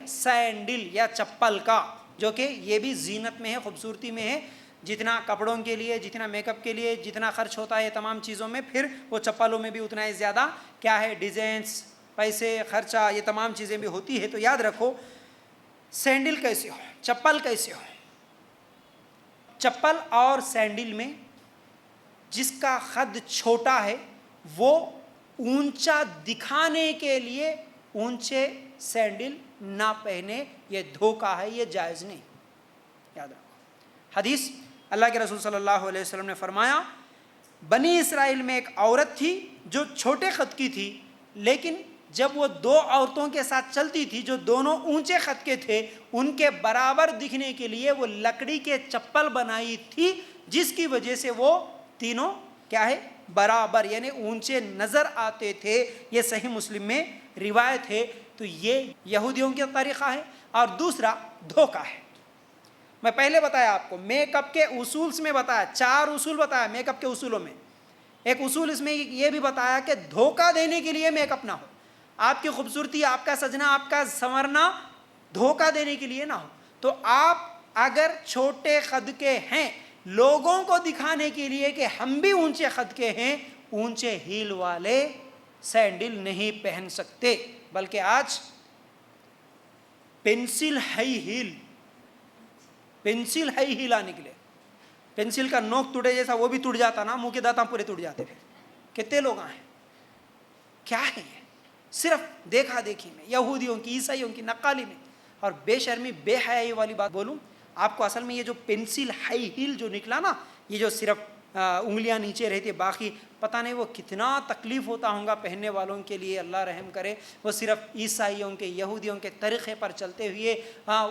Sandal या चप्पल का, जो कि ये भी जीनत में है, खूबसूरती में है। जितना कपड़ों के लिए, जितना मेकअप के लिए जितना खर्च होता है तमाम चीज़ों में, फिर वो चप्पलों में भी उतना ही ज़्यादा क्या है, डिज़ाइंस, पैसे, खर्चा, ये तमाम चीज़ें भी होती है। तो याद रखो, सैंडल कैसे हो, चप्पल कैसे हो। चप्पल और सैंडल में जिसका कद छोटा है वो ऊंचा दिखाने के लिए ऊंचे सैंडल ना पहने, ये धोखा है, ये जायज़ नहीं। याद रखो, हदीस अल्लाह के रसूल सल्लल्लाहु अलैहि वसल्लम ने फरमाया, बनी इसराइल में एक औरत थी जो छोटे कद की थी, लेकिन जब वो दो औरतों के साथ चलती थी जो दोनों ऊंचे कद के थे, उनके बराबर दिखने के लिए वो लकड़ी के चप्पल बनाई थी, जिसकी वजह से वो तीनों क्या है, बराबर यानी ऊंचे नज़र आते थे। ये सही मुस्लिम में रिवायत है। तो ये यहूदियों का तरीक़ा है। और दूसरा धोखा है। मैं पहले बताया आपको, मेकअप के उसूल्स में बताया, 4 उसूल बताया मेकअप के उसूलों में। एक उसूल इसमें ये भी बताया कि धोखा देने के लिए मेकअप ना हो, आपकी खूबसूरती, आपका सजना, आपका संवरना धोखा देने के लिए ना हो। तो आप अगर छोटे कद के हैं, लोगों को दिखाने के लिए कि हम भी ऊंचे कद के हैं, ऊंचे हील वाले सैंडल नहीं पहन सकते। बल्कि आज पेंसिल हाई हील आने के लिए, पेंसिल का नोक टूटे जैसा वो भी टूट जाता ना, मुंह के दांत पूरे टूट जाते थे। कितने लोग आए, क्या है ये, सिर्फ देखा देखी में, यहूदियों की, ईसाइयों की नक्काली में। और बेशर्मी बेहयाई वाली बात बोलूं आपको, असल में ये जो पेंसिल हाई हील जो निकला ना, ये जो सिर्फ उंगलियां नीचे रहती, बाकी पता नहीं वो कितना तकलीफ़ होता होगा पहनने वालों के लिए, अल्लाह रहम करे। वो सिर्फ ईसाइयों के, यहूदियों के तरीक़े पर चलते हुए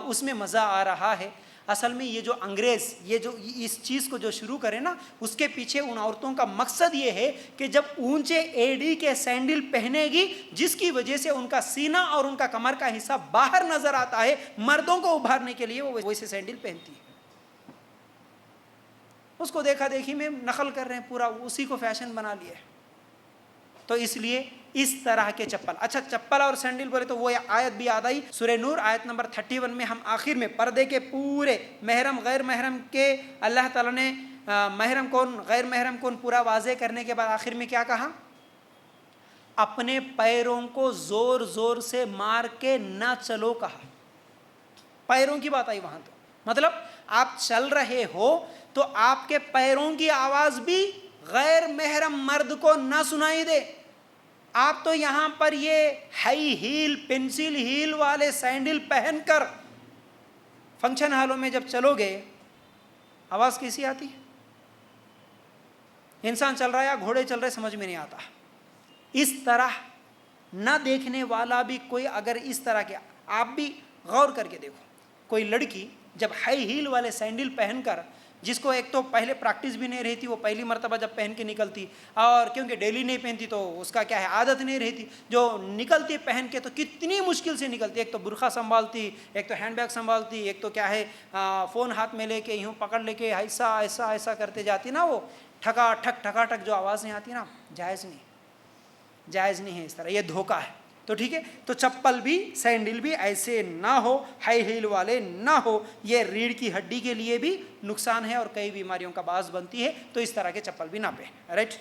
उसमें मज़ा आ रहा है। असल में ये जो अंग्रेज़ ये जो इस चीज़ को जो शुरू करे ना, उसके पीछे उन औरतों का मकसद ये है कि जब ऊंचे एड़ी के सैंडल पहनेगी, जिसकी वजह से उनका सीना और उनका कमर का हिस्सा बाहर नज़र आता है, मर्दों को उभारने के लिए वो वैसे सैंडल पहनती है। उसको देखा देखी में नकल कर रहे हैं, पूरा उसी को फैशन बना लिया है। तो इसलिए इस तरह के चप्पल, अच्छा चप्पल और सैंडल बोले तो वो आयत भी याद आई, सूरह नूर आयत नंबर 31 में हम आखिर में पर्दे के पूरे महरम गैर महरम के अल्लाह ताला ने महरम कौन गैर महरम कौन पूरा वाज़े करने के बाद आखिर में क्या कहा, अपने पैरों को जोर जोर से मार के ना चलो कहा। पैरों की बात आई वहां। तो मतलब आप चल रहे हो तो आपके पैरों की आवाज भी गैर महरम मर्द को ना सुनाई दे। आप तो यहां पर ये हाई हील, पेंसिल हील वाले सैंडल पहनकर फंक्शन हॉलों में जब चलोगे, आवाज कैसी आती है? इंसान चल रहा है या घोड़े चल रहे समझ में नहीं आता। इस तरह ना देखने वाला भी कोई अगर इस तरह के, आप भी गौर करके देखो, कोई लड़की जब हाई हील वाले सैंडल पहनकर, जिसको एक तो पहले प्रैक्टिस भी नहीं रहती, वो पहली मर्तबा जब पहन के निकलती, और क्योंकि डेली नहीं पहनती तो उसका क्या है, आदत नहीं रहती, जो निकलती पहन के तो कितनी मुश्किल से निकलती। एक तो बुरखा संभालती, एक तो हैंड बैग संभालती, एक तो क्या है फ़ोन हाथ में लेके यूँ पकड़ लेके ऐसा ऐसा ऐसा करते जाती ना, वो ठका ठक जो आवाज़ें आती ना, जायज़ नहीं है इस तरह, ये धोखा है। तो ठीक है, तो चप्पल भी सैंडल भी ऐसे ना हो, हाई हील वाले ना हो, ये रीढ़ की हड्डी के लिए भी नुकसान है और कई बीमारियों का बास बनती है। तो इस तरह के चप्पल भी ना पहने, राइट।